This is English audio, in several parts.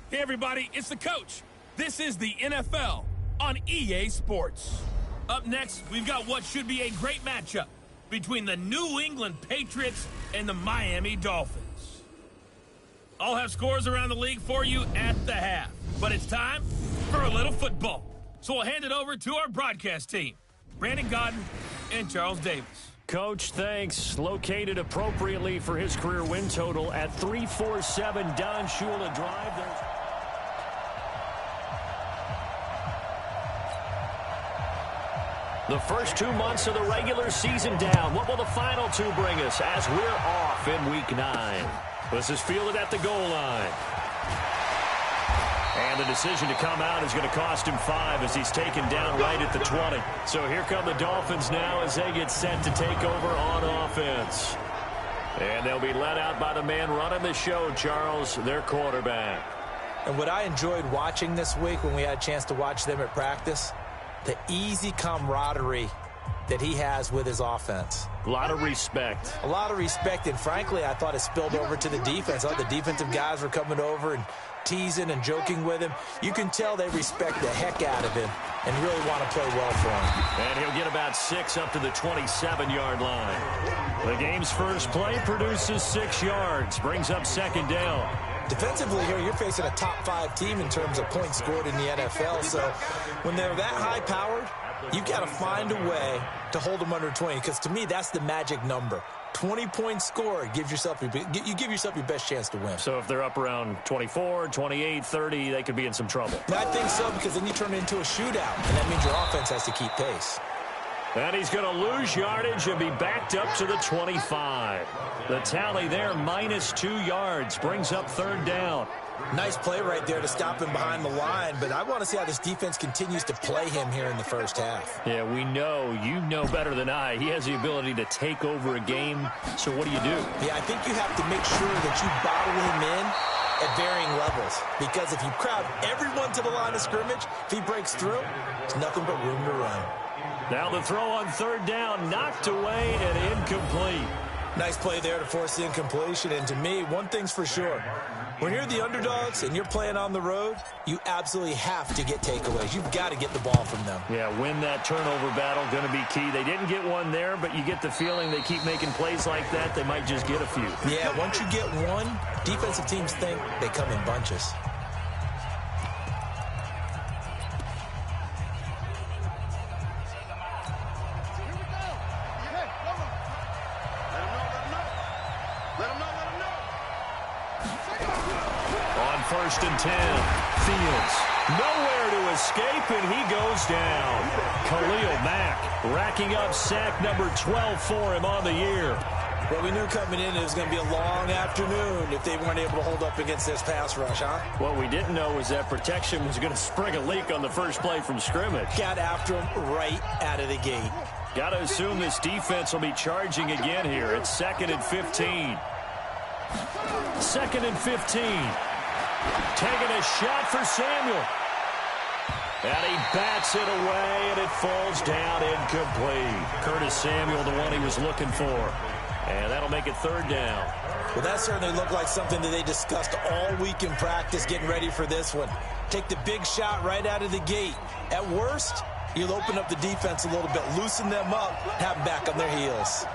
Hey, everybody, it's the coach. This is the NFL on EA Sports. Up next, we've got what should be a great matchup between the New England Patriots and the Miami Dolphins. I'll have scores around the league for you at the half, but it's time for a little football. So we'll hand it over to our broadcast team, Brandon Godden and Charles Davis. Coach, thanks. Located appropriately for his career win total at 347. Don Shula drive. The first 2 months of the regular season down. What will the final two bring us as we're off in Week 9? This is fielded at the goal line. And the decision to come out is going to cost him 5 as he's taken down right at the 20. So here come the Dolphins now as they get set to take over on offense. And they'll be let out by the man running the show, Charles, their quarterback. And what I enjoyed watching this week when we had a chance to watch them at practice, the easy camaraderie that he has with his offense. A lot of respect. A lot of respect, and frankly, I thought it spilled over to the defense. I thought the defensive guys were coming over and teasing and joking with him. You can tell they respect the heck out of him and really want to play well for him. And he'll get about 6 up to the 27-yard line. The game's first play produces 6 yards, brings up second down. Defensively here, you're facing a top-5 team in terms of points scored in the NFL. So when they're that high-powered, you've got to find a way to hold them under 20, because to me, that's the magic number. 20 points scored, you give yourself your best chance to win. So if they're up around 24, 28, 30, they could be in some trouble. I think so, because then you turn it into a shootout, and that means your offense has to keep pace. And he's going to lose yardage and be backed up to the 25. The tally there, -2 yards, brings up third down. Nice play right there to stop him behind the line, but I want to see how this defense continues to play him here in the first half. Yeah, we know. You know better than I. He has the ability to take over a game, so what do you do? Yeah, I think you have to make sure that you bottle him in at varying levels, because if you crowd everyone to the line of scrimmage, if he breaks through, there's nothing but room to run. Now the throw on third down, knocked away and incomplete. Nice play there to force the incompletion, and to me, one thing's for sure. When you're the underdogs and you're playing on the road, you absolutely have to get takeaways. You've got to get the ball from them. Yeah, win that turnover battle, going to be key. They didn't get one there, but you get the feeling they keep making plays like that, they might just get a few. Yeah, once you get one, defensive teams think they come in bunches. First and 10. Fields. Nowhere to escape, and he goes down. Khalil Mack racking up sack number 12 for him on the year. Well, we knew coming in it was going to be a long afternoon if they weren't able to hold up against this pass rush, huh? What we didn't know was that protection was going to spring a leak on the first play from scrimmage. Got after him right out of the gate. Got to assume this defense will be charging again here. It's 2nd and 15. 2nd and 15. Taking a shot for Samuel. And he bats it away, and it falls down incomplete. Curtis Samuel, the one he was looking for. And that'll make it third down. Well, that certainly looked like something that they discussed all week in practice, getting ready for this one. Take the big shot right out of the gate. At worst, you'll open up the defense a little bit, loosen them up, have them back on their heels.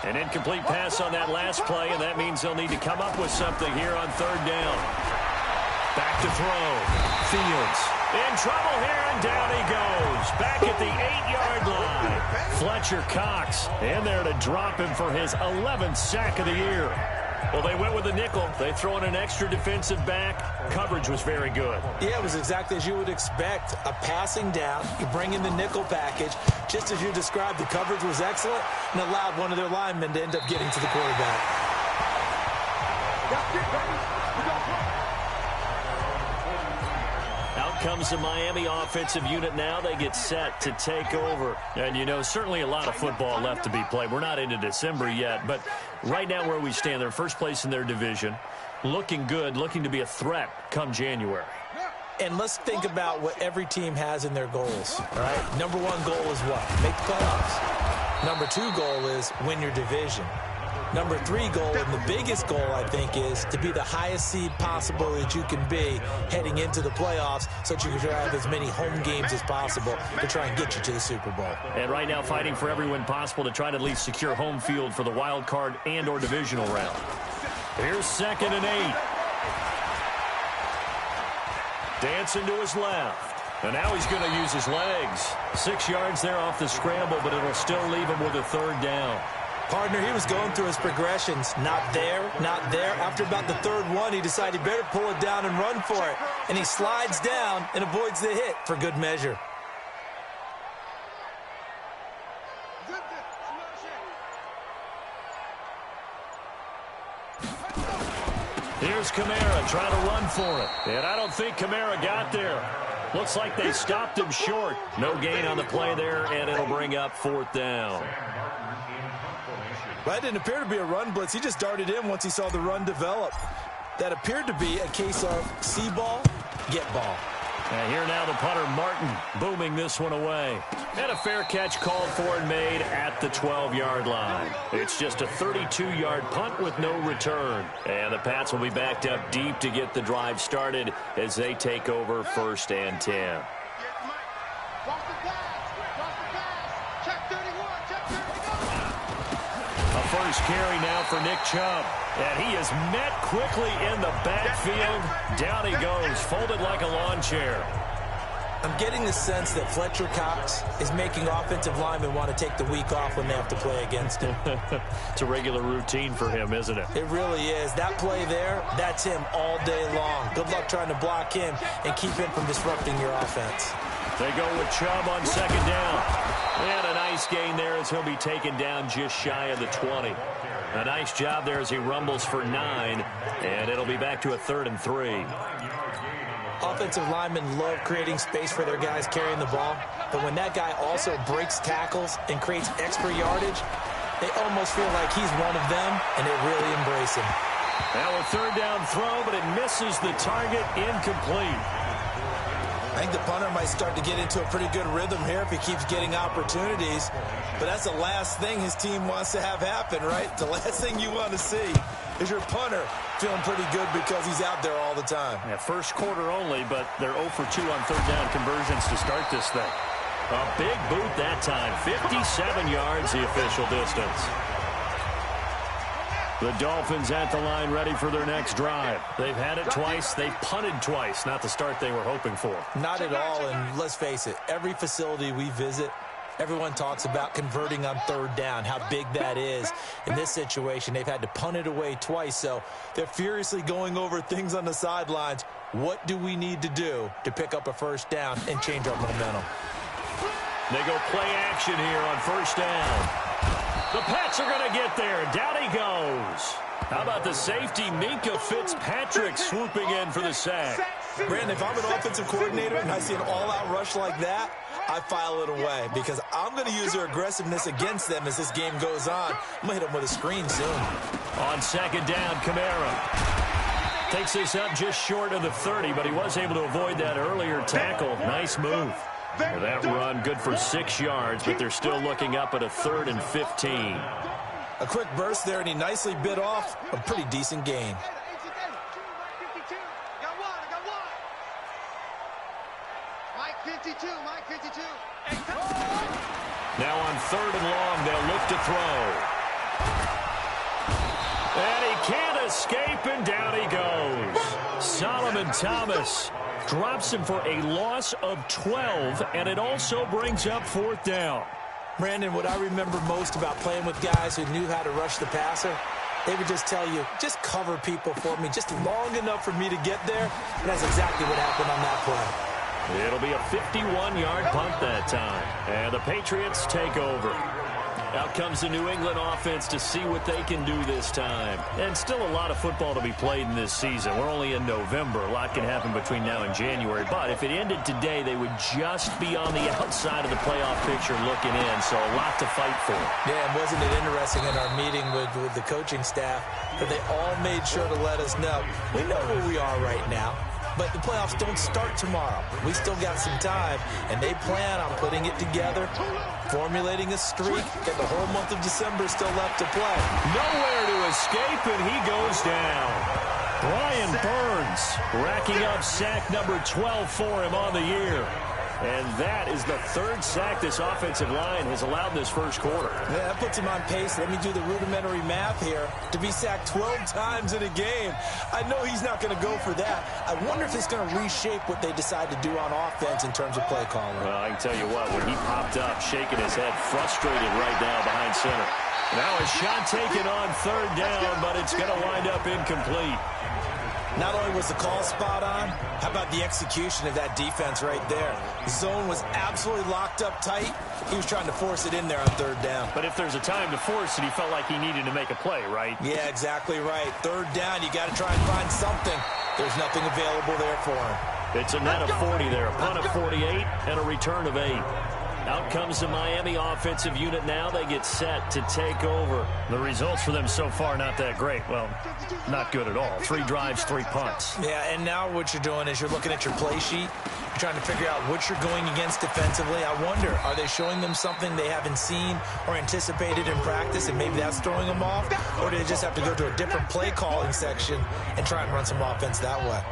An incomplete pass on that last play, and that means they'll need to come up with something here on third down. Back to throw. Fields in trouble here, and down he goes. Back at the 8-yard line. Fletcher Cox in there to drop him for his 11th sack of the year. Well, they went with the nickel. They throw in an extra defensive back. Coverage was very good. Yeah, it was exactly as you would expect. A passing down. You bring in the nickel package. Just as you described, the coverage was excellent and allowed one of their linemen to end up getting to the quarterback. Out comes the Miami offensive unit now. They get set to take over. And, you know, certainly a lot of football left to be played. We're not into December yet, but right now where we stand, they're first place in their division. Looking good, looking to be a threat come January. And let's think about what every team has in their goals, all right? Number 1 goal is what? Make the playoffs. Number 2 goal is win your division. Number 3 goal, and the biggest goal, I think, is to be the highest seed possible that you can be heading into the playoffs so that you can have as many home games as possible to try and get you to the Super Bowl. And right now fighting for every win possible to try to at least secure home field for the wild card and or divisional round. Here's 2nd and 8. Dancing to his left. And now he's going to use his legs. 6 yards there off the scramble, but it'll still leave him with a 3rd down. Partner, he was going through his progressions. Not there, not there. After about the 3rd one, he decided he better pull it down and run for it. And he slides down and avoids the hit for good measure. Here's Kamara trying to run for it. And I don't think Kamara got there. Looks like they stopped him short. No gain on the play there, and it'll bring up 4th down. That didn't appear to be a run blitz. He just darted in once he saw the run develop. That appeared to be a case of see ball, get ball. And here now the punter, Martin, booming this one away. And a fair catch called for and made at the 12-yard line. It's just a 32-yard punt with no return. And the Pats will be backed up deep to get the drive started as they take over 1st and 10. A first carry now for Nick Chubb. And he is met quickly in the backfield. Down he goes, folded like a lawn chair. I'm getting the sense that Fletcher Cox is making offensive linemen want to take the week off when they have to play against him. It's a regular routine for him, isn't it? It really is. That play there, that's him all day long. Good luck trying to block him and keep him from disrupting your offense. They go with Chubb on 2nd down. And a nice gain there as he'll be taken down just shy of the 20. A nice job there as he rumbles for 9. And it'll be back to a 3rd and 3. Offensive linemen love creating space for their guys carrying the ball, but when that guy also breaks tackles and creates extra yardage, they almost feel like he's one of them, and they really embrace him. Now a 3rd down throw, but it misses the target, incomplete. I think the punter might start to get into a pretty good rhythm here if he keeps getting opportunities, but that's the last thing his team wants to have happen, right? The last thing you want to see is your punter feeling pretty good because he's out there all the time. Yeah, first quarter only, but they're 0 for 2 on 3rd down conversions to start this thing. A big boot that time. 57 yards, the official distance. The Dolphins at the line ready for their next drive. They've had it twice. They've punted twice. Not the start they were hoping for. Not at all, and let's face it, every facility we visit, everyone talks about converting on 3rd down, how big that is. In this situation, they've had to punt it away twice, so they're furiously going over things on the sidelines. What do we need to do to pick up a 1st down and change our momentum? They go play action here on 1st down. The Pats are going to get there. Down he goes. How about the safety, Minkah Fitzpatrick, swooping in for the sack. Brandon, if I'm an offensive coordinator and I see an all-out rush like that, I file it away because I'm going to use their aggressiveness against them as this game goes on. I'm going to hit them with a screen soon. On 2nd down, Kamara takes this up just short of the 30, but he was able to avoid that earlier tackle. Nice move. That run good for 6 yards, but they're still looking up at a 3rd and 15. A quick burst there, and he nicely bit off a pretty decent gain. Now on 3rd and long, they'll look to throw. And he can't escape, and down he goes. Solomon Thomas drops him for a loss of 12, and it also brings up 4th down. Brandon, what I remember most about playing with guys who knew how to rush the passer, they would just tell you, just cover people for me, just long enough for me to get there. And that's exactly what happened on that play. It'll be a 51-yard punt that time. And the Patriots take over. Out comes the New England offense to see what they can do this time. And still a lot of football to be played in this season. We're only in November. A lot can happen between now and January. But if it ended today, they would just be on the outside of the playoff picture looking in. So a lot to fight for. Yeah, and wasn't it interesting in our meeting with the coaching staff that they all made sure to let us know, we know where we are right now. but the playoffs don't start tomorrow. We still got some time, and they plan on putting it together, formulating a streak, and the whole month of December still left to play. Nowhere to escape, and he goes down. Brian Burns racking up sack number 12 for him on the year. And that is the third sack this offensive line has allowed this first quarter. Yeah, that puts him on pace. Let me do the rudimentary math here. To be sacked 12 times in a game, I know he's not going to go for that. I wonder if it's going to reshape what they decide to do on offense in terms of play calling. Well, I can tell you what, when he popped up, shaking his head, frustrated right now behind center. Now a shot taken on third down, but it's going to wind up incomplete. Not only was the call spot on, how about the execution of that defense right there? The zone was absolutely locked up tight. He was trying to force it in there on third down. But if there's a time to force it, he felt like he needed to make a play, right? Yeah, exactly right. Third down, you got to try and find something. There's nothing available there for him. It's a net of 40 there, a punt of 48, and a return of 8. Out comes the Miami offensive unit now. They get set to take over. The results for them so far not that great. Well, not good at all. 3 drives, 3 punts. Yeah, and now what you're doing is you're looking at your play sheet. You're trying to figure out what you're going against defensively. I wonder, are they showing them something they haven't seen or anticipated in practice, and maybe that's throwing them off? Or do they just have to go to a different play calling section and try and run some offense that way?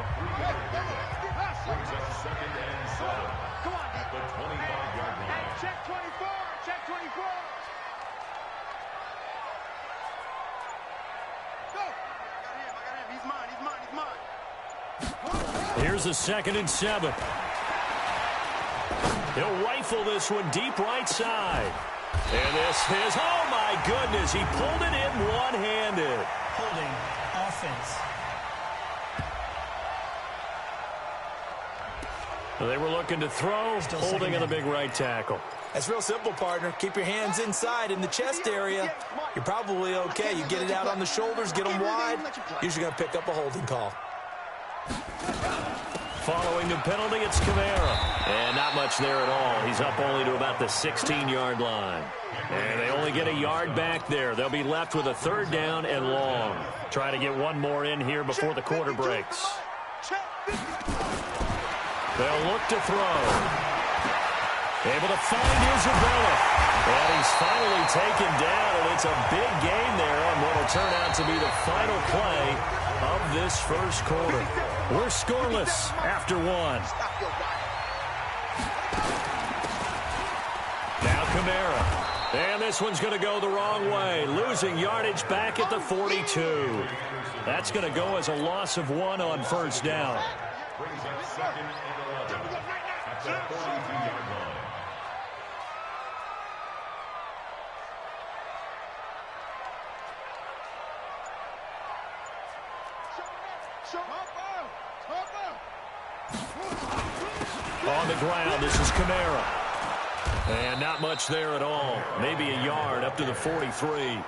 Here's a 2nd and 7. He'll rifle this one deep right side. And this is, oh my goodness, he pulled it in one-handed. Holding offense. They were looking to throw, holding on the big right tackle. That's real simple, partner. Keep your hands inside in the chest area. You're probably okay. You get it out on the shoulders, get them wide. Usually going to pick up a holding call. Following the penalty, it's Kamara. And not much there at all. He's up only to about the 16-yard line. And they only get a yard back there. They'll be left with a 3rd down and long. Try to get one more in here before the quarter breaks. They'll look to throw. Able to find Isabella. And he's finally taken down, and it's a big gain there on what will turn out to be the final play of this first quarter. We're scoreless after 1. Now Kamara. And this one's going to go the wrong way. Losing yardage back at the 42. That's going to go as a loss of 1 on first down. Brings up 2nd and 11 at the 42-yard line. On the ground, this is Kamara. And not much there at all. Maybe a yard up to the 43.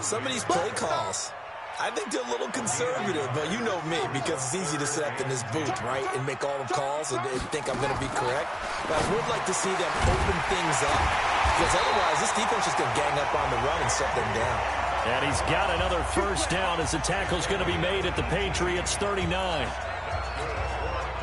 Some of these play calls, I think they're a little conservative, but you know me, because it's easy to sit up in this booth, right, and make all the calls and think I'm going to be correct. But I would like to see them open things up, because otherwise this defense is going to gang up on the run and shut them down. And he's got another first down as the tackle's going to be made at the Patriots' 39.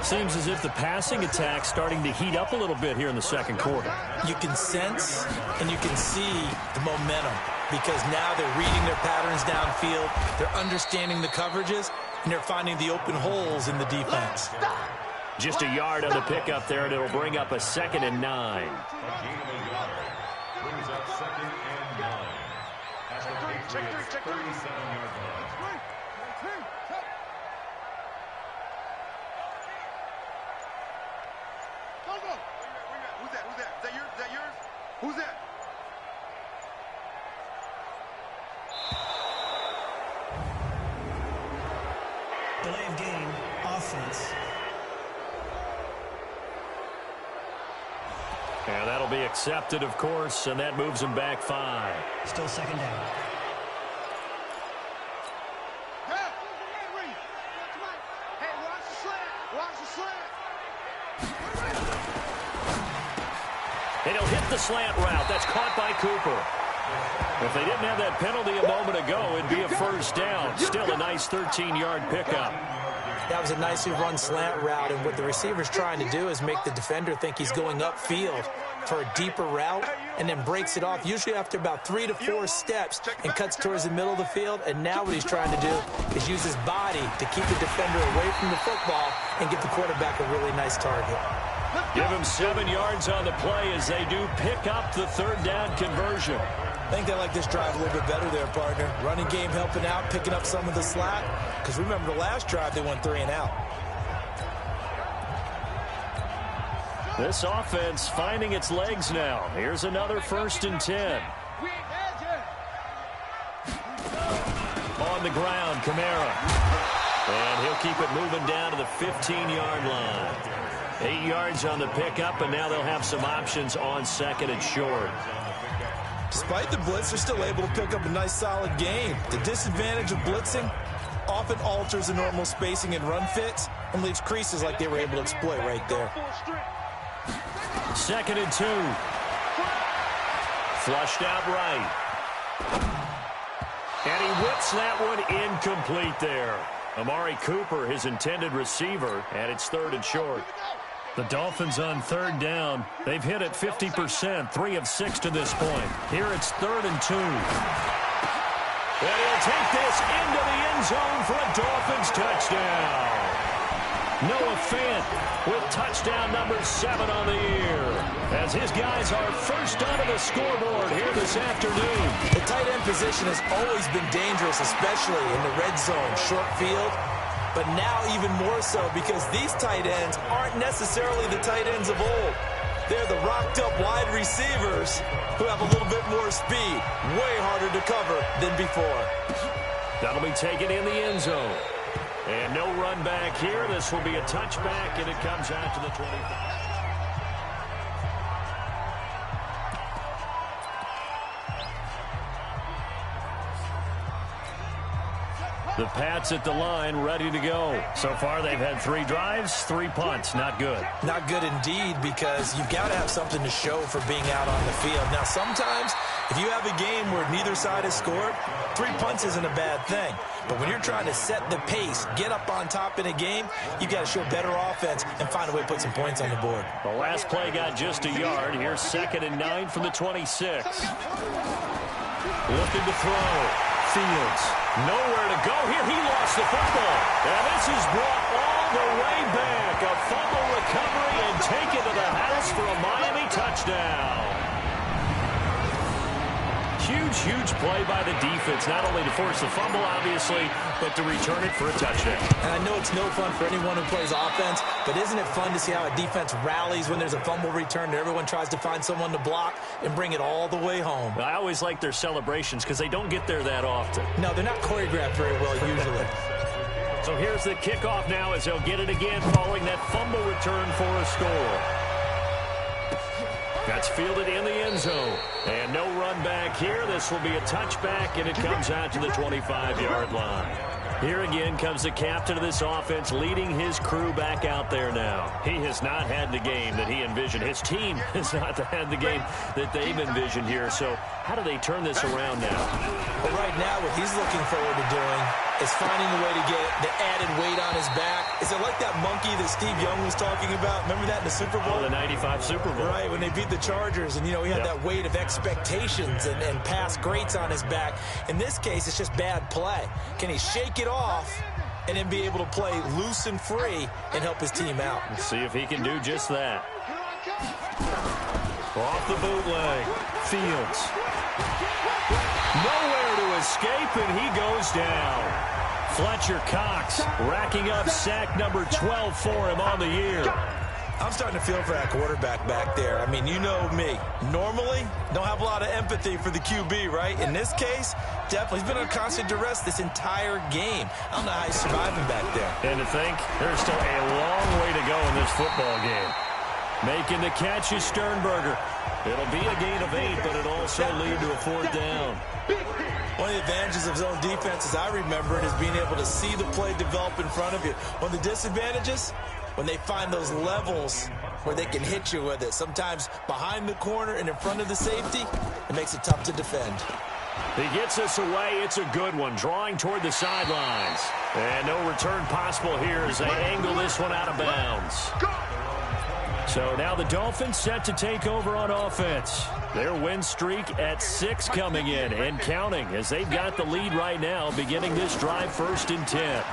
Seems as if the passing attack's starting to heat up a little bit here in the second quarter. You can sense and you can see the momentum, because now they're reading their patterns downfield, they're understanding the coverages, and they're finding the open holes in the defense. Just a yard on the pickup there, and it'll bring up a 2nd and 9. Brings up 2nd and 9 at the Patriots' 37-yard line. Who's that? Delay of game, offense. And that'll be accepted, of course, and that moves him back 5. Still 2nd down. And he'll hit the slant route. That's caught by Cooper. If they didn't have that penalty a moment ago, it'd be a first down. Still a nice 13-yard pickup. That was a nicely run slant route, and what the receiver's trying to do is make the defender think he's going upfield for a deeper route, and then breaks it off, usually after about 3 to 4 steps, and cuts towards the middle of the field. And now what he's trying to do is use his body to keep the defender away from the football and give the quarterback a really nice target. Give him 7 yards on the play as they do pick up the third down conversion. I think they like this drive a little bit better there, partner. Running game helping out, picking up some of the slack. Because remember, the last drive, they went 3 and out. This offense finding its legs now. Here's another 1st and 10. On the ground, Kamara. And he'll keep it moving down to the 15-yard line. 8 yards on the pickup, and now they'll have some options on 2nd and short. Despite the blitz, they're still able to pick up a nice, solid gain. The disadvantage of blitzing often alters the normal spacing and run fits and leaves creases like they were able to exploit right there. 2nd and 2. Flushed out right. And he whips that one incomplete there. Amari Cooper, his intended receiver, and it's 3rd and short. The Dolphins on 3rd down. They've hit it 50%, 3 of 6 to this point. Here it's 3rd and 2. And he'll take this into the end zone for a Dolphins touchdown. Noah Fant with touchdown number 7 on the year, as his guys are first onto the scoreboard here this afternoon. The tight end position has always been dangerous, especially in the red zone, short field. But now even more so because these tight ends aren't necessarily the tight ends of old. They're the rocked-up wide receivers who have a little bit more speed, way harder to cover than before. That'll be taken in the end zone. And no run back here. This will be a touchback, and it comes out to the 25. The Pats at the line, ready to go. So far, they've had 3 drives, 3 punts. Not good. Not good indeed, because you've got to have something to show for being out on the field. Now, sometimes, if you have a game where neither side has scored, 3 punts isn't a bad thing. But when you're trying to set the pace, get up on top in a game, you've got to show better offense and find a way to put some points on the board. The last play got just a yard. Here's 2nd and 9 from the 26. Looking to throw. Fields. Nowhere to go here. He lost the football. And this is brought all the way back. A fumble recovery and taken to the house for a Miami touchdown. Huge play by the defense, not only to force the fumble, obviously, but to return it for a touchdown. And I know it's no fun for anyone who plays offense, but isn't it fun to see how a defense rallies when there's a fumble return and everyone tries to find someone to block and bring it all the way home? I always like their celebrations because they don't get there that often. No, they're not choreographed very well usually. So here's the kickoff now as they'll get it again following that fumble return for a score. That's fielded in the end zone. And no run back here. This will be a touchback, and it comes out to the 25-yard line. Here again comes the captain of this offense leading his crew back out there now. He has not had the game that he envisioned. His team has not had the game that they've envisioned here. So how do they turn this around now? Well, right now what he's looking forward to doing is finding a way to get the added weight on his back. Is it like that monkey that Steve Young was talking about? Remember that in the Super Bowl? Oh, the 95 Super Bowl. Right, when they beat the Chargers. And, you know, he had that weight of expectations and past greats on his back. In this case, it's just bad play. Can he shake it off and then be able to play loose and free and help his team out? Let's see if he can do just that. Off the bootleg. Fields. Nowhere to escape, and he goes down. Fletcher Cox racking up sack number 12 for him on the year. I'm starting to feel for that quarterback back there. I mean, you know me. Normally, don't have a lot of empathy for the QB, right? In this case, definitely. He's been on constant duress this entire game. I don't know how he's surviving back there. And to think, there's still a long way to go in this football game. Making the catch is Sternberger. It'll be a gain of 8, but it'll also lead to a 4th down. One of the advantages of zone defense, as I remember it, is being able to see the play develop in front of you. One of the disadvantages, when they find those levels where they can hit you with it. Sometimes behind the corner and in front of the safety, it makes it tough to defend. He gets us away. It's a good one, drawing toward the sidelines. And no return possible here as they angle this one out of bounds. So now the Dolphins set to take over on offense. Their win streak at 6 coming in and counting as they've got the lead right now, beginning this drive 1st and 10.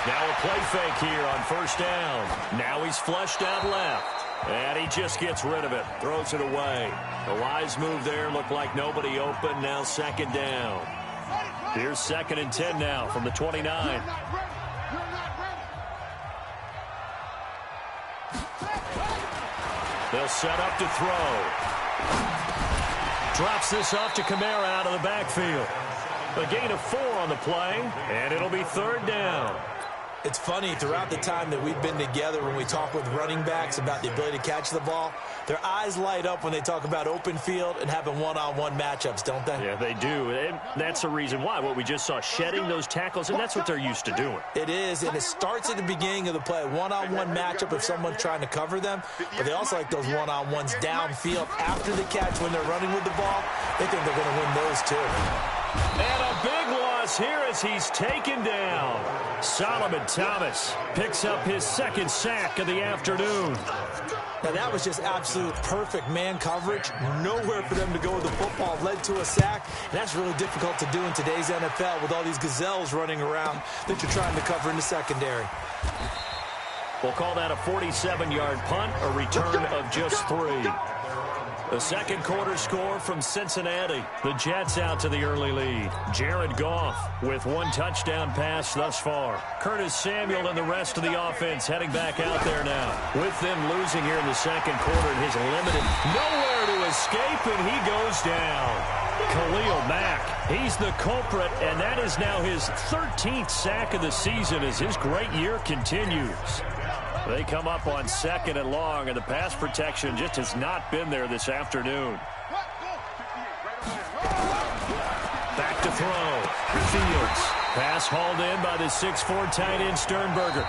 Now a play fake here on 1st down. Now he's flushed out left. And he just gets rid of it, throws it away. A wise move there, looked like nobody open. Now 2nd down. Here's 2nd and 10 now from the 29. They'll set up to throw. Drops this off to Kamara out of the backfield. A gain of 4 on the play, and it'll be 3rd down. It's funny, throughout the time that we've been together, when we talk with running backs about the ability to catch the ball, their eyes light up when they talk about open field and having one-on-one matchups, don't they? Yeah, they do. And that's the reason why. What we just saw, shedding those tackles, and that's what they're used to doing. It is, and it starts at the beginning of the play. One-on-one matchup if someone's trying to cover them, but they also like those one-on-ones downfield after the catch when they're running with the ball. They think they're going to win those too. And a big loss here as he's taken down. Solomon Thomas picks up his 2nd sack of the afternoon. Now that was just absolute perfect man coverage. Nowhere for them to go with the football. Led to a sack. And that's really difficult to do in today's NFL with all these gazelles running around that you're trying to cover in the secondary. We'll call that a 47-yard punt, a return of just 3. The 2nd quarter score from Cincinnati. The Jets out to the early lead. Jared Goff with 1 touchdown pass thus far. Curtis Samuel and the rest of the offense heading back out there now. With them losing here in the 2nd quarter and his limited nowhere to escape, and he goes down. Khalil Mack, he's the culprit, and that is now his 13th sack of the season as his great year continues. They come up on 2nd and long, and the pass protection just has not been there this afternoon. Back to throw. Fields. Pass hauled in by the 6'4" tight end Sternberger.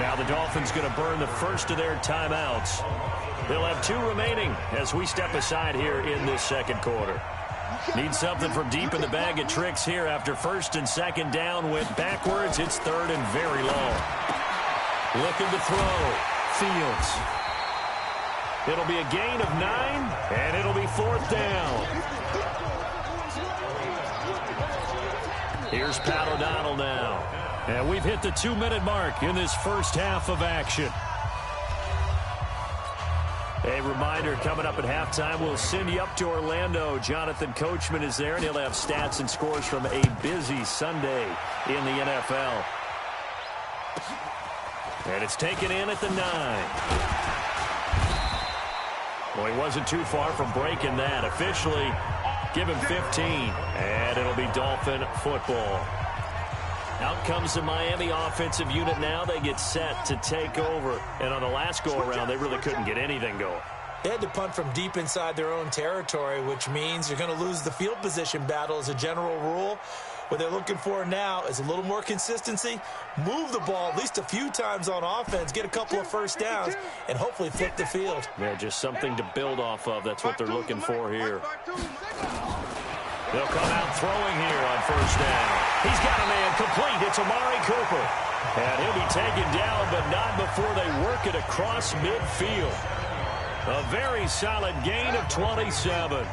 Now the Dolphins going to burn the first of their timeouts. They'll have 2 remaining as we step aside here in this 2nd quarter. Need something from deep in the bag of tricks here after 1st and 2nd down. Went backwards. It's 3rd and very long. Looking to throw. Fields. It'll be a gain of 9, and it'll be 4th down. Here's Pat O'Donnell now. And we've hit the 2-minute mark in this first half of action. A reminder, coming up at halftime, we'll send you up to Orlando. Jonathan Coachman is there, and he'll have stats and scores from a busy Sunday in the NFL. And it's taken in at the 9. Well, he wasn't too far from breaking that. Officially, give him 15. And it'll be Dolphin football. Out comes the Miami offensive unit now. They get set to take over. And on the last go-around, they really couldn't get anything going. They had to punt from deep inside their own territory, which means you're going to lose the field position battle as a general rule. What they're looking for now is a little more consistency, move the ball at least a few times on offense, get a couple of 1st downs, and hopefully flip the field. Yeah, just something to build off of. That's what they're looking for here. They'll come out throwing here on 1st down. He's got a man complete. It's Amari Cooper. And he'll be taken down, but not before they work it across midfield. A very solid gain of 27.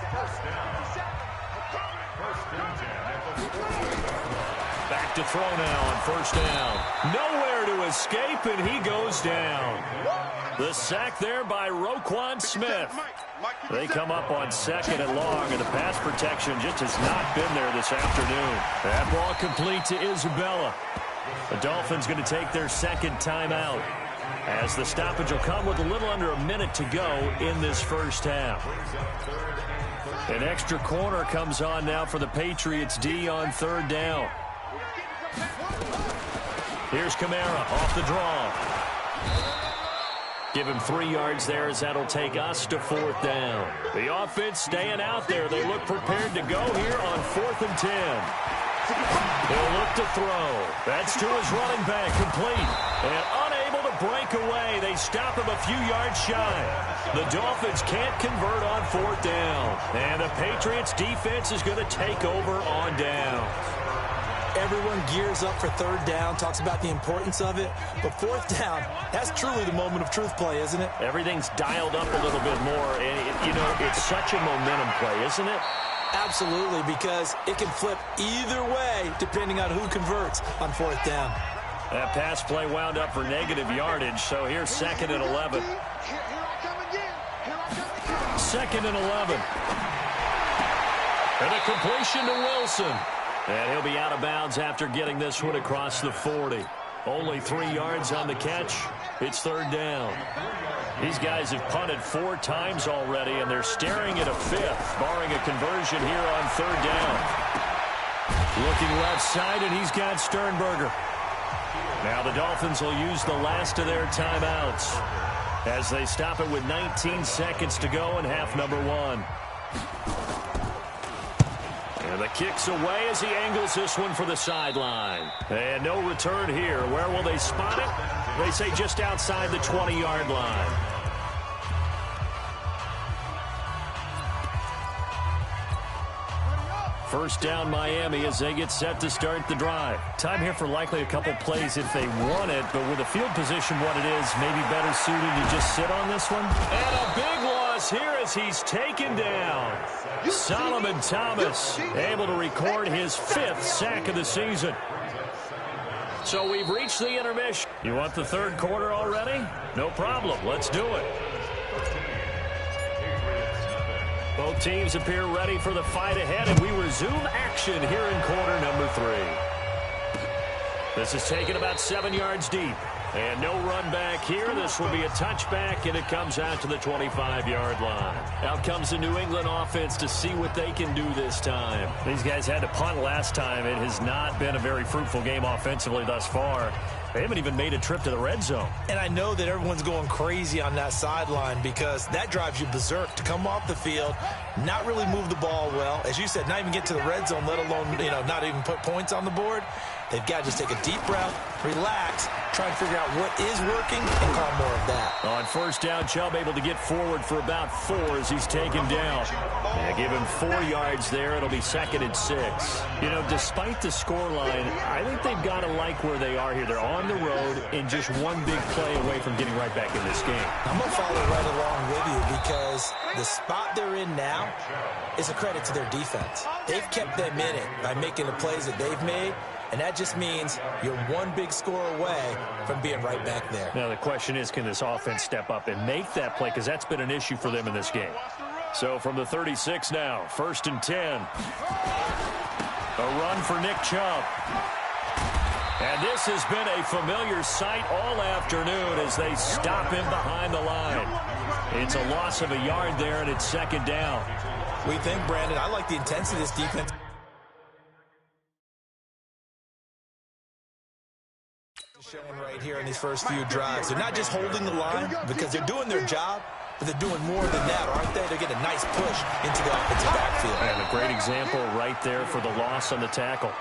Back to throw now on 1st down. Nowhere to escape, and he goes down. The sack there by Roquan Smith. They come up on 2nd and long, and the pass protection just has not been there this afternoon. That ball complete to Isabella. The Dolphins going to take their 2nd timeout, as the stoppage will come with a little under a minute to go in this first half. An extra corner comes on now for the Patriots D on 3rd down. Here's Kamara off the draw. Give him 3 yards there as that'll take us to 4th down. The offense staying out there. They look prepared to go here on 4th and 10. He'll look to throw. That's to his running back, complete. And unable to break away. They stop him a few yards shy. The Dolphins can't convert on 4th down. And the Patriots defense is going to take over on down. Everyone gears up for 3rd down, talks about the importance of it. But 4th down, that's truly the moment of truth play, isn't it? Everything's dialed up a little bit more. And, it's such a momentum play, isn't it? Absolutely, because it can flip either way depending on who converts on 4th down. That pass play wound up for negative yardage, so here's 2nd and 11. 2nd and 11. And a completion to Wilson. And he'll be out of bounds after getting this one across the 40. Only 3 yards on the catch. It's 3rd down. These guys have punted 4 times already, and they're staring at a 5th, barring a conversion here on 3rd down. Looking left side, and he's got Sternberger. Now the Dolphins will use the last of their timeouts as they stop it with 19 seconds to go in half number 1. And the kick's away as he angles this one for the sideline. And no return here. Where will they spot it? They say just outside the 20-yard line. First down Miami as they get set to start the drive. Time here for likely a couple plays if they want it, but with the field position what it is, maybe better suited to just sit on this one. And a big loss here as he's taken down. Solomon Thomas able to record his 5th sack of the season. So we've reached the intermission. You want the 3rd quarter already? No problem. Let's do it. Both teams appear ready for the fight ahead, and we resume action here in quarter number 3. This is taken about 7 yards deep. And no run back here. This will be a touchback, and it comes out to the 25-yard line. Out comes the New England offense to see what they can do this time. These guys had to punt last time. It has not been a very fruitful game offensively thus far. They haven't even made a trip to the red zone. And I know that everyone's going crazy on that sideline because that drives you berserk to come off the field, not really move the ball well. As you said, not even get to the red zone, let alone, not even put points on the board. They've got to just take a deep breath, relax, try and figure out what is working, and call more of that. On first down, Chubb able to get forward for about 4 as he's taken down. Yeah, give him 4 yards there. It'll be 2nd and 6. Despite the scoreline, I think they've got to like where they are here. They're on the road and just one big play away from getting right back in this game. I'm going to follow right along with you because the spot they're in now is a credit to their defense. They've kept them in it by making the plays that they've made. And that just means you're one big score away from being right back there. Now, the question is, can this offense step up and make that play? Because that's been an issue for them in this game. So from the 36 now, 1st and 10. A run for Nick Chubb. And this has been a familiar sight all afternoon as they stop him behind the line. It's a loss of a yard there, and it's 2nd down. We think, Brandon, I like the intensity of this defense. Showing right here in these first few drives. They're not just holding the line because they're doing their job, but they're doing more than that, aren't they? They're getting a nice push into the offensive backfield. And a great example right there for the loss on the tackle.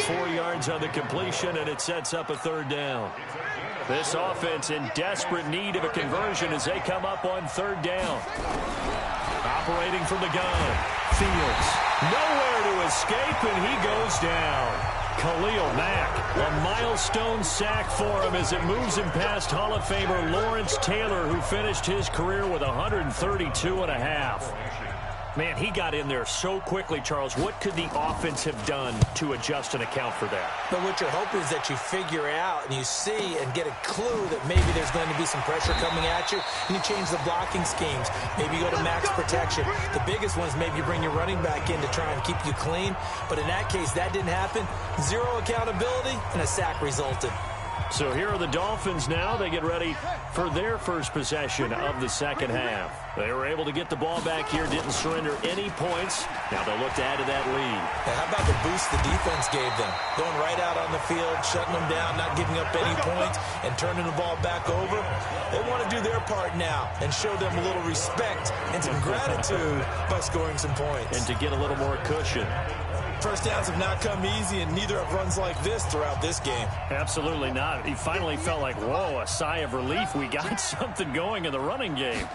4 yards on the completion, and it sets up a 3rd down. This offense in desperate need of a conversion as they come up on 3rd down. Operating from the gun. Fields. Nowhere to escape, and he goes down. Khalil Mack, a milestone sack for him as it moves him past Hall of Famer Lawrence Taylor, who finished his career with 132.5. Man, he got in there so quickly, Charles. What could the offense have done to adjust and account for that? But what you're hoping is that you figure out and you see and get a clue that maybe there's going to be some pressure coming at you, and you change the blocking schemes. Maybe you go to max protection. The biggest one is maybe you bring your running back in to try and keep you clean. But in that case, that didn't happen. Zero accountability, and a sack resulted. So here are the Dolphins now. They get ready for their first possession of the second half. They were able to get the ball back here, didn't surrender any points. Now they'll look to add to that lead. Hey, how about the boost the defense gave them? Going right out on the field, shutting them down, not giving up any points, and turning the ball back over. They want to do their part now and show them a little respect and some gratitude by scoring some points. And to get a little more cushion. First downs have not come easy, and neither have runs like this throughout this game. Absolutely not. He finally felt like, whoa, a sigh of relief. We got something going in the running game.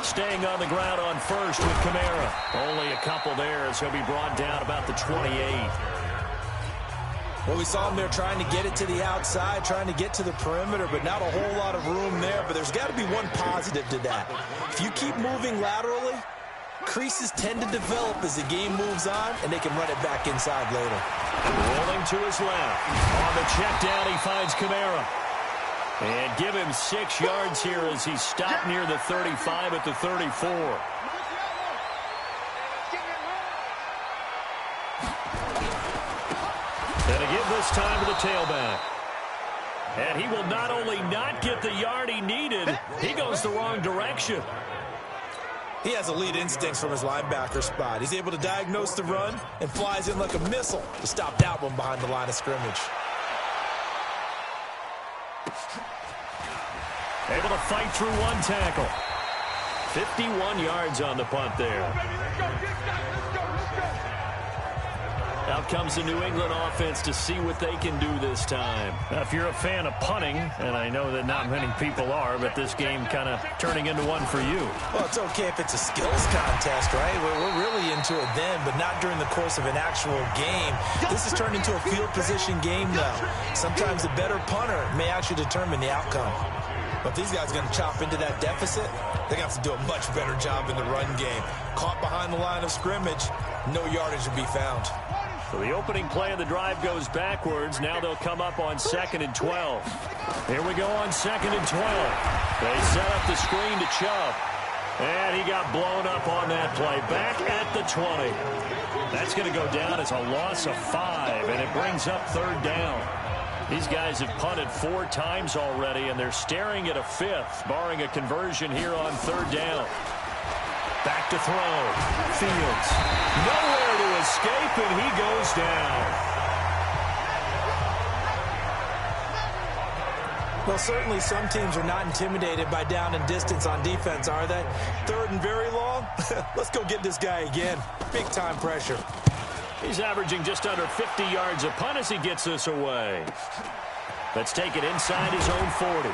Staying on the ground on first with Kamara. Only a couple there as he'll be brought down about the 28. Well, we saw him there trying to get it to the outside, trying to get to the perimeter, but not a whole lot of room there. But there's got to be one positive to that. If you keep moving laterally, creases tend to develop as the game moves on, and they can run it back inside later. Rolling to his left. On the check down, he finds Kamara. And give him 6 yards here as he stopped near the 35 at the 34. And again this time to the tailback. And he will not only not get the yard he needed, he goes the wrong direction. He has elite instincts from his linebacker spot. He's able to diagnose the run and flies in like a missile to stop that one behind the line of scrimmage. Able to fight through one tackle. 51 yards on the punt there. Out comes the New England offense to see what they can do this time. Now, if you're a fan of punting, and I know that not many people are, but this game kind of turning into one for you. Well, it's okay if it's a skills contest, right? We're really into it then, but not during the course of an actual game. This has turned into a field position game, though. Sometimes the better punter may actually determine the outcome. But if these guys are going to chop into that deficit, they're going to have to do a much better job in the run game. Caught behind the line of scrimmage, no yardage will be found. So the opening play of the drive goes backwards. Now they'll come up on 2nd and 12. Here we go on 2nd and 12. They set up the screen to Chubb. And he got blown up on that play. Back at the 20. That's going to go down as a loss of 5, and it brings up 3rd down. These guys have punted 4 times already, and they're staring at a 5th, barring a conversion here on 3rd down. Back to throw. Fields. Nowhere to escape, and he goes down. Well, certainly some teams are not intimidated by down and distance on defense, are they? 3rd and very long? Let's go get this guy again. Big time pressure. He's averaging just under 50 yards a punt as he gets this away. Let's take it inside his own 40.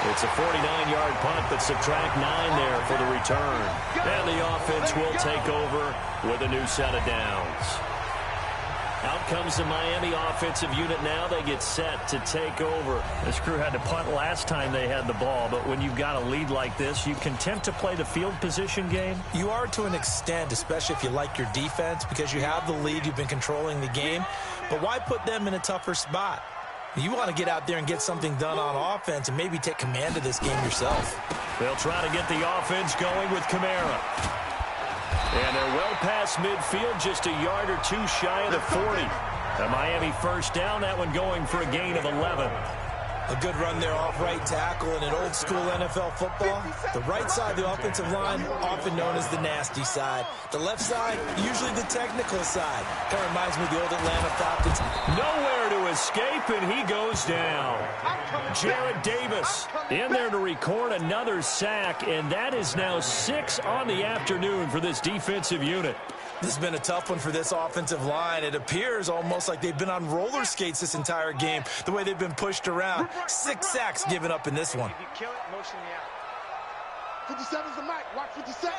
It's a 49-yard punt, but subtract 9 there for the return. And the offense will take over with a new set of downs. Out comes the Miami offensive unit now. They get set to take over. This crew had to punt last time they had the ball, but when you've got a lead like this, you content to play the field position game? You are to an extent, especially if you like your defense, because you have the lead, you've been controlling the game. But why put them in a tougher spot? You want to get out there and get something done on offense and maybe take command of this game yourself. They'll try to get the offense going with Kamara. And they're well past midfield, just a yard or 2 shy of the 40. A Miami first down, that one going for a gain of 11. A good run there off right tackle in an old school NFL football. The right side of the offensive line, often known as the nasty side. The left side, usually the technical side. Kind of reminds me of the old Atlanta Falcons. Nowhere to escape, and he goes down. Jarrett Davis in there to record another sack, and that is now 6 on the afternoon for this defensive unit. This has been a tough one for this offensive line. It appears almost like they've been on roller skates this entire game, the way they've been pushed around. 6 sacks given up in this one. 57's the mic. Watch 57.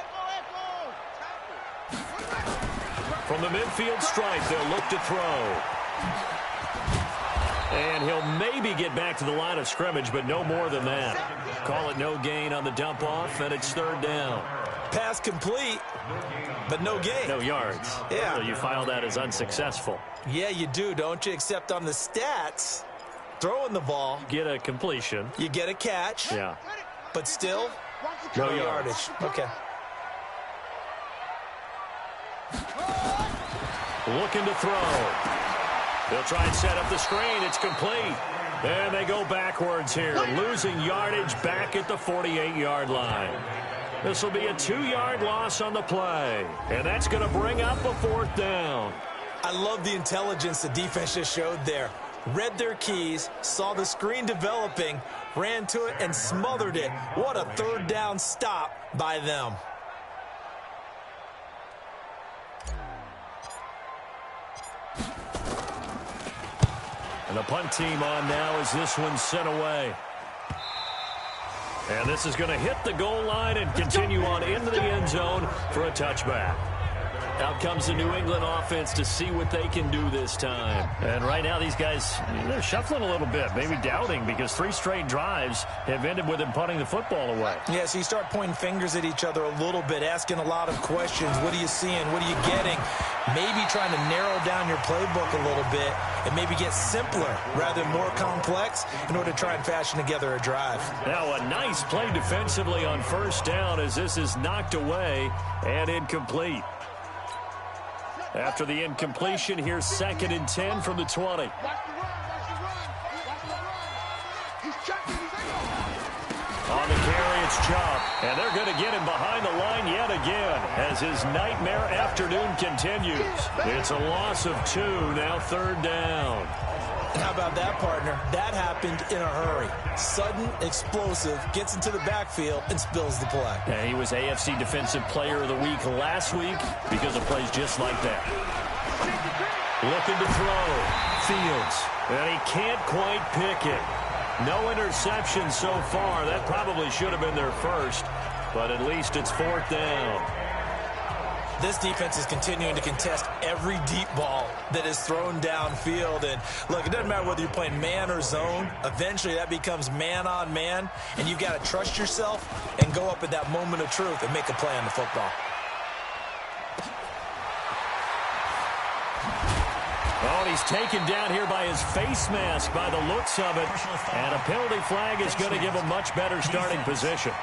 From the midfield stripe, they'll look to throw. And he'll maybe get back to the line of scrimmage, but no more than that. Call it no gain on the dump off, and it's 3rd down. Pass complete, but no gain. No yards. Yeah. So you file that as unsuccessful. Yeah, you do, don't you? Except on the stats, throwing the ball. Get a completion. You get a catch. Yeah. But still, no yardage. Okay. Looking to throw. They'll try and set up the screen. It's complete. And they go backwards here, losing yardage back at the 48-yard line. This will be a 2-yard loss on the play. And that's going to bring up a 4th down. I love the intelligence the defense just showed there. Read their keys, saw the screen developing, ran to it, and smothered it. What a 3rd down stop by them. And the punt team on now as this one's sent away. And this is going to hit the goal line and continue on into the end zone for a touchback. Out comes the New England offense to see what they can do this time. And right now these guys, they're shuffling a little bit, maybe doubting, because 3 straight drives have ended with them punting the football away. Yeah, so you start pointing fingers at each other a little bit, asking a lot of questions. What are you seeing? What are you getting? Maybe trying to narrow down your playbook a little bit and maybe get simpler rather than more complex in order to try and fashion together a drive. Now a nice play defensively on 1st down as this is knocked away and incomplete. After the incompletion, here's 2nd and 10 from the 20. On the carry, it's Chubb. And they're going to get him behind the line yet again as his nightmare afternoon continues. It's a loss of 2, now 3rd down. How about that, partner? That happened in a hurry. Sudden, explosive, gets into the backfield, and spills the play. And he was AFC Defensive Player of the Week last week because of plays just like that. Looking to throw. Fields. And he can't quite pick it. No interception so far. That probably should have been their first, but at least it's 4th down. This defense is continuing to contest every deep ball that is thrown downfield. And, look, it doesn't matter whether you're playing man or zone. Eventually, that becomes man-on-man, and you've got to trust yourself and go up at that moment of truth and make a play on the football. Oh, and he's taken down here by his face mask by the looks of it. And a penalty flag is going to give a much better starting position.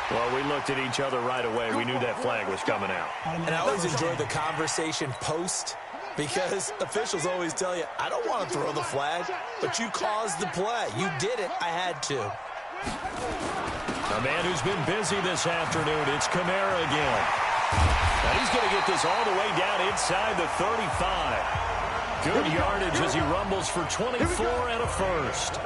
Well, we looked at each other right away. We knew that flag was coming out. And I always enjoy the conversation post because officials always tell you, I don't want to throw the flag, but you caused the play. You did it. I had to. A man who's been busy this afternoon, it's Kamara again. Now he's going to get this all the way down inside the 35. Good yardage as he rumbles for 24 and a first.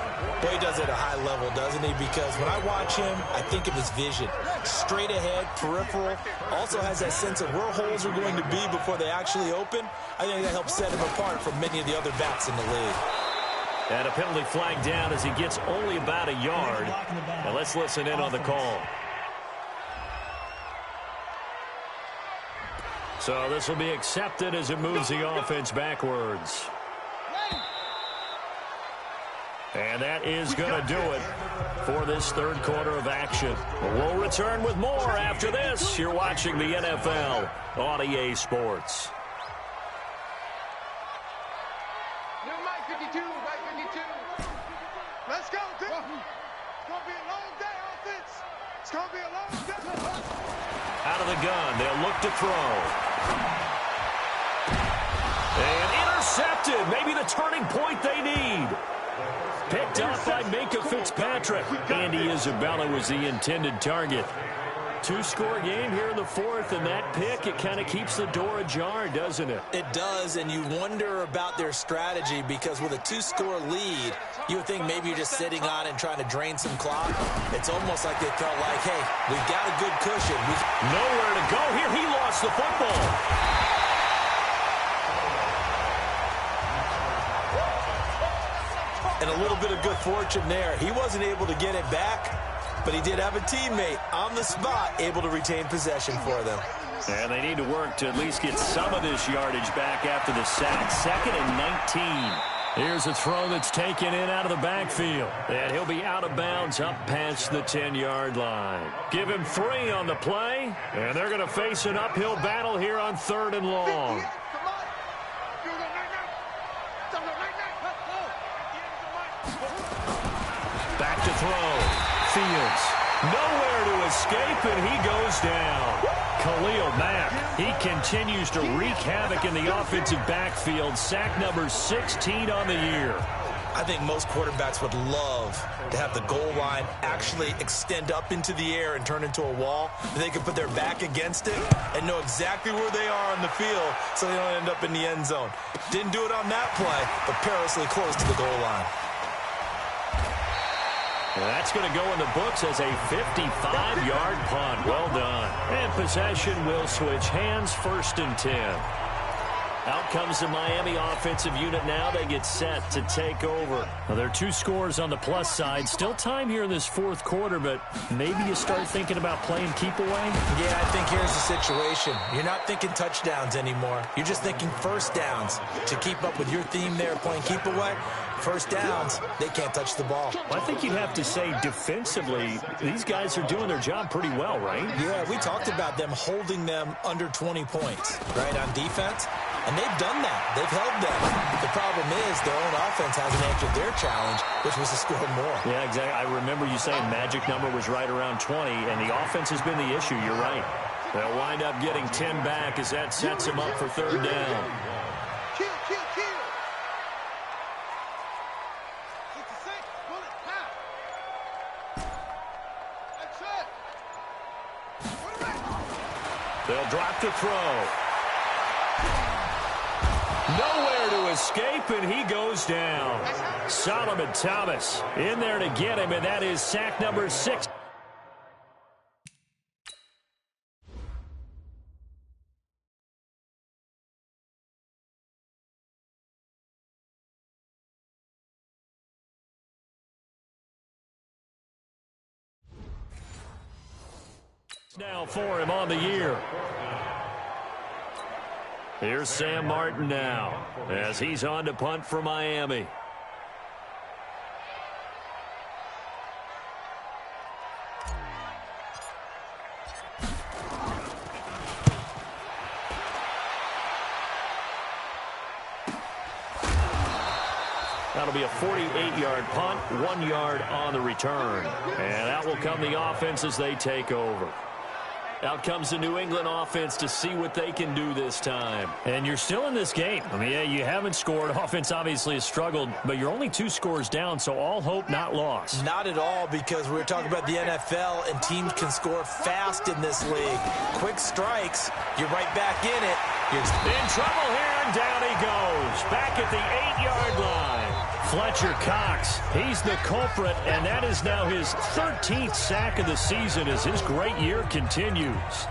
Well, he does it at a high level, doesn't he? Because when I watch him, I think of his vision. Straight ahead, peripheral. Also has that sense of where holes are going to be before they actually open. I think that helps set him apart from many of the other backs in the league. And a penalty flag down as he gets only about a yard. Now let's listen in on the call. So this will be accepted as it moves the offense backwards. And that is going to do it for this 3rd quarter of action. We'll return with more after this. You're watching the NFL on EA Sports. Mike 52, Mike 52. Let's go. It's going to be a long day, offense. It's going to be a long day. Out of the gun, they'll look to throw. And intercepted. Maybe the turning point they need. Picked up by Minka Fitzpatrick. Andy Isabella was the intended target. 2-score game here in the 4th, and that pick, it kind of keeps the door ajar, doesn't it? It does, and you wonder about their strategy because with a 2-score lead, you would think maybe you're just sitting on it and trying to drain some clock. It's almost like they felt like, hey, we've got a good cushion. Nowhere to go here. He lost the football. And a little bit of good fortune there. He wasn't able to get it back, but he did have a teammate on the spot able to retain possession for them. And they need to work to at least get some of this yardage back after the sack. 2nd and 19. Here's a throw that's taken in out of the backfield. And he'll be out of bounds up past the 10-yard line. Give him 3 on the play. And they're going to face an uphill battle here on 3rd and long. Back to throw. Fields. Nowhere to escape, and he goes down. Khalil Mack. He continues to wreak havoc in the offensive backfield. Sack number 16 on the year. I think most quarterbacks would love to have the goal line actually extend up into the air and turn into a wall. They can put their back against it and know exactly where they are on the field so they don't end up in the end zone. Didn't do it on that play, but perilously close to the goal line. And that's going to go in the books as a 55-yard punt. Well done. And possession will switch hands, 1st and 10. Out comes the Miami offensive unit now. They get set to take over. Well, there are 2 scores on the plus side. Still time here in this 4th quarter, but maybe you start thinking about playing keep away? Yeah, I think here's the situation. You're not thinking touchdowns anymore. You're just thinking first downs. To keep up with your theme there, playing keep away, first downs, they can't touch the ball. Well, I think you'd have to say defensively, these guys are doing their job pretty well, right? Yeah, we talked about them holding them under 20 points, right, on defense. And they've done that. They've held them. The problem is their own offense hasn't answered their challenge, which was to score more. Yeah, exactly. I remember you saying magic number was right around 20, and the offense has been the issue. You're right. They'll wind up getting 10 back as that sets them up for 3rd down. Kill. 66, bullet, pow. That's it. They'll drop to throw. Nowhere to escape, and he goes down. Solomon Thomas in there to get him, and that is sack number 6. Now for him on the year. Here's Sam Martin now as he's on to punt for Miami. That'll be a 48-yard punt, 1 yard on the return. And out will come the offense as they take over. Out comes the New England offense to see what they can do this time. And you're still in this game. I mean, yeah, you haven't scored. Offense obviously has struggled, but you're only 2 scores down, so all hope not lost. Not at all, because we're talking about the NFL, and teams can score fast in this league. Quick strikes, you're right back in it. You're in trouble here, and down he goes. Back at the 8-yard line. Fletcher Cox, he's the culprit, and that is now his 13th sack of the season as his great year continues.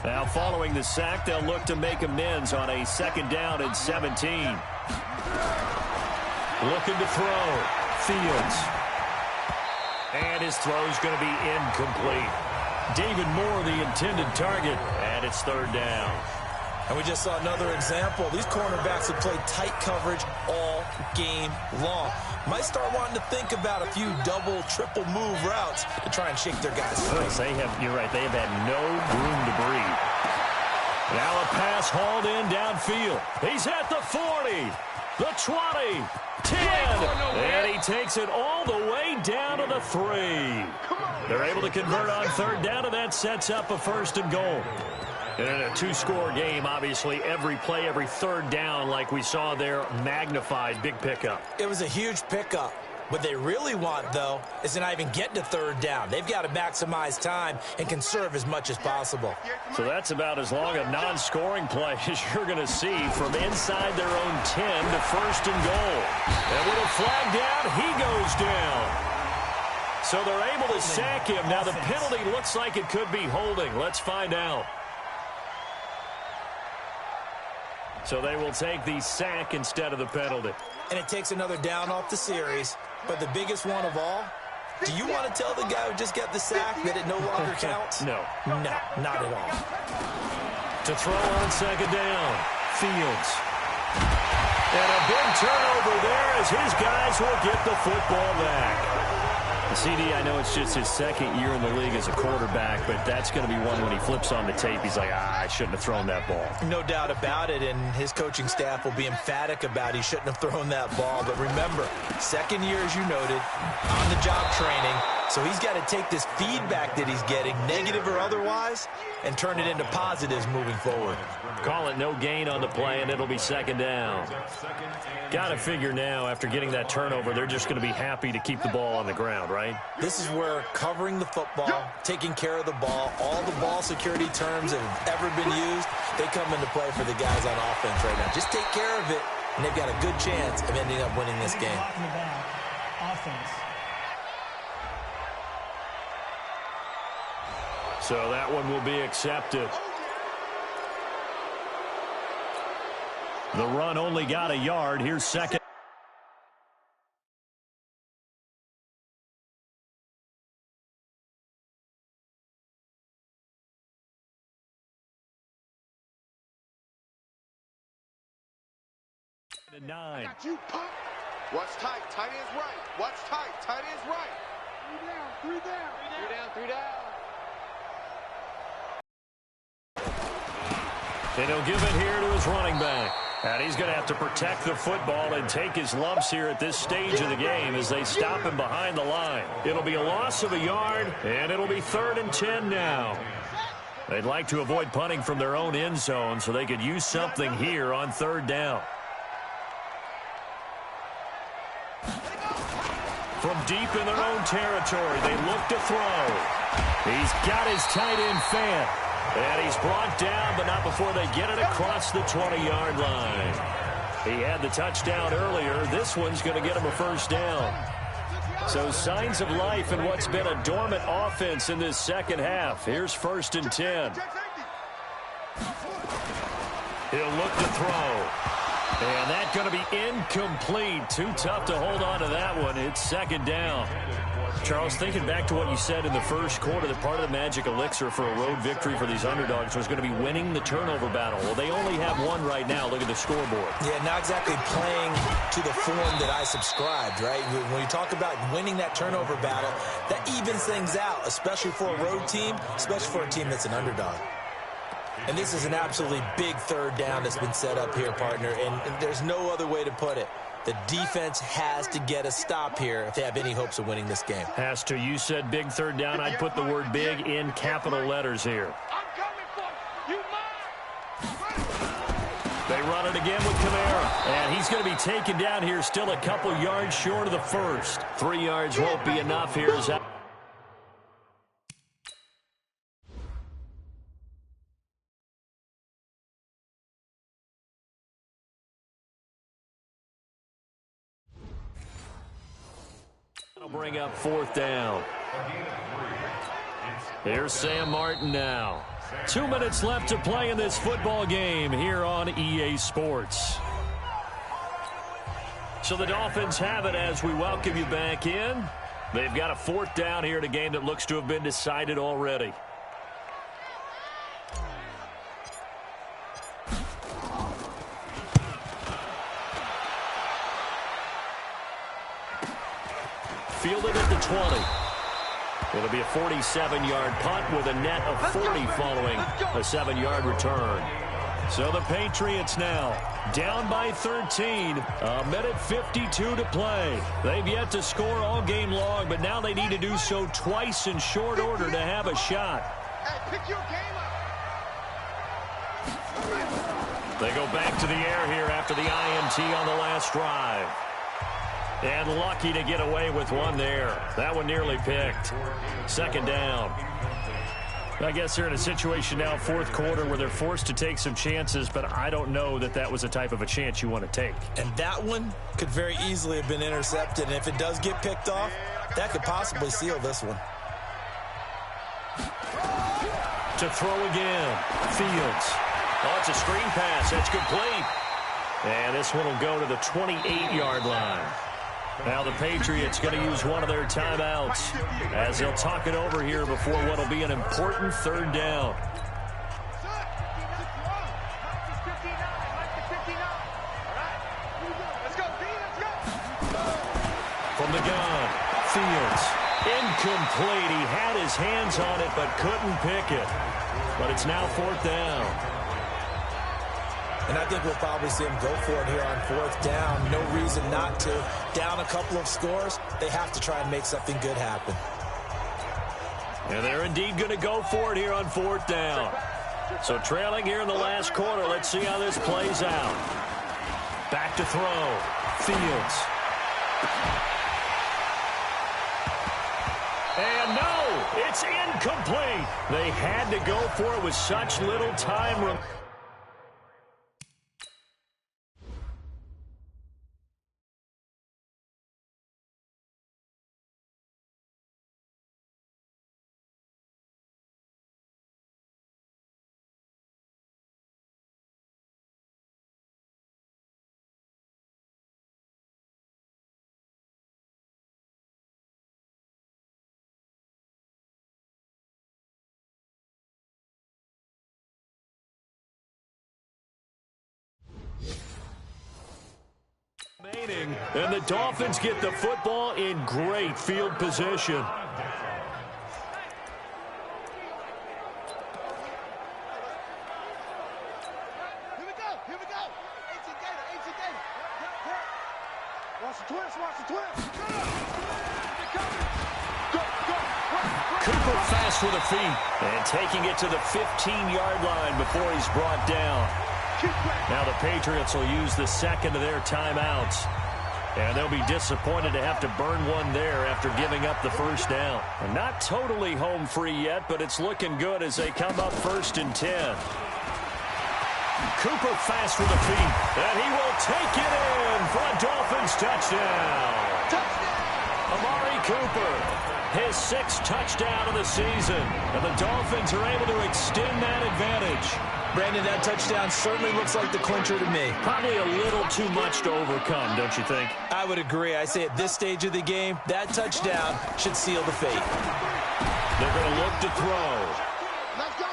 Now following the sack, they'll look to make amends on a 2nd down and 17. Looking to throw. Fields. And his throw's going to be incomplete. David Moore, the intended target, and it's 3rd down. And we just saw another example. These cornerbacks have played tight coverage all game long. Might start wanting to think about a few double, triple move routes to try and shake their guys free. You're right, they have had no room to breathe. Now a pass hauled in downfield. He's at the 40, the 20, 10, and he takes it all the way down to the 3. They're able to convert on 3rd down, and that sets up a 1st and goal. And in a 2-score game, obviously, every play, every 3rd down, like we saw there, magnified. Big pickup. It was a huge pickup. What they really want, though, is to not even get to 3rd down. They've got to maximize time and conserve as much as possible. So that's about as long a non-scoring play as you're going to see from inside their own 10 to 1st and goal. And with a flag down, he goes down. So they're able to sack him. Now the penalty looks like it could be holding. Let's find out. So they will take the sack instead of the penalty. And it takes another down off the series. But the biggest one of all, do you want to tell the guy who just got the sack that it no longer counts? No. No, not at all. To throw on 2nd down, Fields. And a big turnover there as his guys will get the football back. CD, I know it's just his 2nd year in the league as a quarterback, but that's going to be one when he flips on the tape. He's like, I shouldn't have thrown that ball. No doubt about it, and his coaching staff will be emphatic about he shouldn't have thrown that ball. But remember, 2nd year, as you noted, on-the-job training, So he's got to take this feedback that he's getting, negative or otherwise, and turn it into positives moving forward. Call it no gain on the play, and it'll be second down. Got to figure now, after getting that turnover, they're just going to be happy to keep the ball on the ground, right? This is where covering the football, taking care of the ball, all the ball security terms that have ever been used, they come into play for the guys on offense right now. Just take care of it, and they've got a good chance of ending up winning this game. Offense. So that one will be accepted. The run only got a yard. Here's second. And 9. Got you, pump. Watch tight. Tight end's right. Watch tight. Tight end's right. 3 down. 3 down. 3 down. 3 down. And he'll give it here to his running back. And he's going to have to protect the football and take his lumps here at this stage of the game as they stop him behind the line. It'll be a loss of a yard, and it'll be 3rd and 10 now. They'd like to avoid punting from their own end zone so they could use something here on 3rd down. From deep in their own territory, they look to throw. He's got his tight end fan. And he's brought down, but not before they get it across the 20-yard line. He had the touchdown earlier. This one's going to get him a 1st down. So signs of life in what's been a dormant offense in this second half. Here's 1st and 10. He'll look to throw. And that's going to be incomplete. Too tough to hold on to that one. It's 2nd down. Charles, thinking back to what you said in the first quarter, that part of the magic elixir for a road victory for these underdogs was going to be winning the turnover battle. Well, they only have one right now. Look at the scoreboard. Yeah, not exactly playing to the form that I subscribed, right? When you talk about winning that turnover battle, that evens things out, especially for a road team, especially for a team that's an underdog. And this is an absolutely big 3rd down that's been set up here, partner, and there's no other way to put it. The defense has to get a stop here if they have any hopes of winning this game. Has to. You said big 3rd down. I'd put the word big in capital letters here. I'm coming for you. They run it again with Kamara. And he's going to be taken down here, still a couple yards short of the 1st. 3 yards won't be enough here. Bring up 4th down. Here's Sam Martin now. 2 minutes left to play in this football game here on EA Sports. So the Dolphins have it as we welcome you back in. They've got a 4th down here in a game that looks to have been decided already. Fielded at the 20. It'll be a 47-yard punt with a net of 40 following a 7-yard return. So the Patriots now down by 13. A minute 52 to play. They've yet to score all game long, but now they need to do so twice in short order to have a shot. Hey, pick your game up. They go back to the air here after the INT on the last drive. And lucky to get away with one there. That one nearly picked. 2nd down. I guess they're in a situation now, 4th quarter, where they're forced to take some chances, but I don't know that that was the type of a chance you want to take. And that one could very easily have been intercepted, and if it does get picked off, that could possibly seal this one. To throw again. Fields. Oh, it's a screen pass. That's complete. And this one will go to the 28-yard line. Now the Patriots going to use one of their timeouts as they'll talk it over here before what will be an important 3rd down. From the gun, Fields. Incomplete. He had his hands on it but couldn't pick it. But it's now 4th down. And I think we'll probably see him go for it here on 4th down. No reason not to. Down a couple of scores, they have to try and make something good happen. And they're indeed going to go for it here on 4th down. So trailing here in the last quarter. Let's see how this plays out. Back to throw. Fields. And no, it's incomplete. They had to go for it with such little time. And the Dolphins get the football in great field position. Here we go. 18 Gator. Watch the twist. Cooper fast with the feet and taking it to the 15-yard line before he's brought down. Now the Patriots will use the second of their timeouts. And they'll be disappointed to have to burn one there after giving up the first down. And not totally home free yet, but it's looking good as they come up 1st and 10. Cooper fast with the feet, and he will take it in for a Dolphins touchdown. Amari Cooper, his 6th touchdown of the season. And the Dolphins are able to extend that advantage. Brandon, that touchdown certainly looks like the clincher to me. Probably a little too much to overcome, don't you think? I would agree. I say at this stage of the game, that touchdown should seal the fate. They're going to look to throw. Let's go.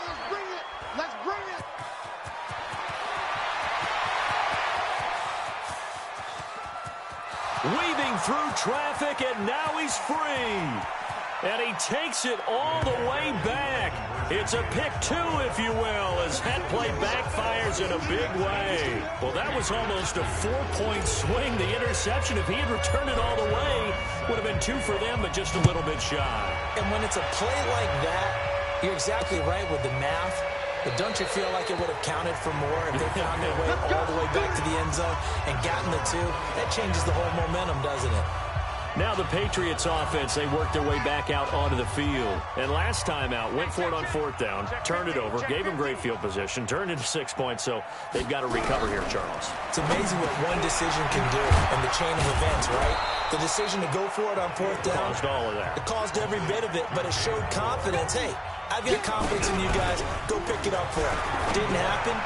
Let's bring it. Weaving through traffic, and now he's free. And he takes it all the way back. It's a pick 2, if you will, as that play backfires in a big way. Well, that was almost a 4-point swing. The interception, if he had returned it all the way, would have been 2 for them, but just a little bit shy. And when it's a play like that, you're exactly right with the math. But don't you feel like it would have counted for more if they found their way all the way back to the end zone and gotten the 2? That changes the whole momentum, doesn't it? Now the Patriots offense, they worked their way back out onto the field. And last time out, went for it on 4th down, turned it over, gave them great field position, turned into 6 points, so they've got to recover here, Charles. It's amazing what one decision can do in the chain of events, right? The decision to go for it on 4th down. Caused all of that. It caused every bit of it, but it showed confidence. Hey, I've got confidence in you guys. Go pick it up for them. Didn't happen.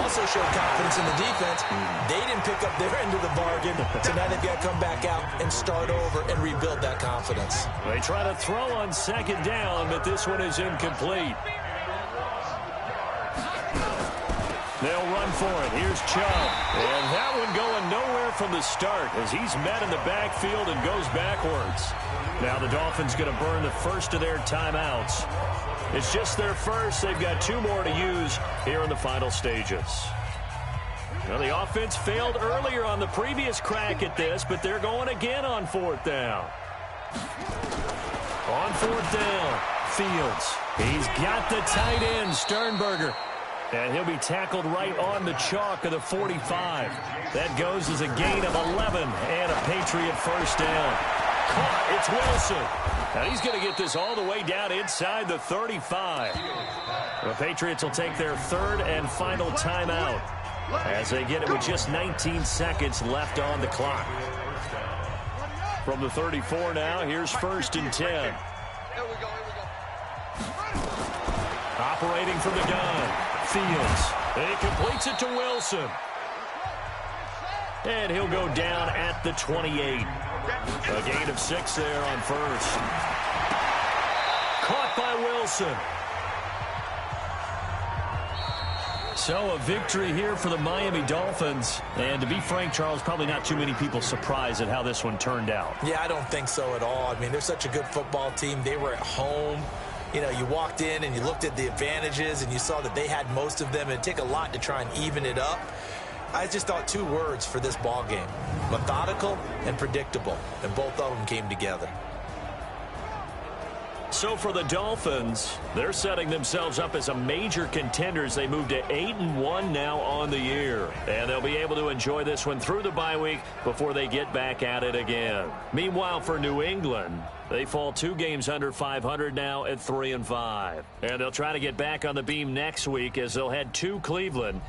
Also showed confidence in the defense. They didn't pick up their end of the bargain, so now they've got to come back out and start over and rebuild that confidence. They try to throw on 2nd down, but this one is incomplete. They'll run for it. Here's Chubb. And that one going nowhere from the start as he's met in the backfield and goes backwards. Now the Dolphins going to burn the first of their timeouts. It's just their first. They've got 2 more to use here in the final stages. Now the offense failed earlier on the previous crack at this, but they're going again on 4th down. On 4th down, Fields. He's got the tight end, Sternberger. And he'll be tackled right on the chalk of the 45. That goes as a gain of 11 and a Patriot first down. Caught, it's Wilson. Now he's going to get this all the way down inside the 35. The Patriots will take their 3rd and final timeout as they get it with just 19 seconds left on the clock. From the 34 now, here's 1st and 10. Here we go. Operating from the gun. Fields. And he completes it to Wilson. And he'll go down at the 28. A gain of 6 there on 1st. Caught by Wilson. So a victory here for the Miami Dolphins. And to be frank, Charles, probably not too many people surprised at how this one turned out. Yeah, I don't think so at all. I mean, they're such a good football team. They were at home. You know, you walked in and you looked at the advantages and you saw that they had most of them. It'd take a lot to try and even it up. I just thought 2 words for this ball game: methodical and predictable. And both of them came together. So for the Dolphins, they're setting themselves up as a major contender as they move to 8-1 now on the year. And they'll be able to enjoy this one through the bye week before they get back at it again. Meanwhile, for New England, they fall 2 games under 500 now at 3-5. And they'll try to get back on the beam next week as they'll head to Cleveland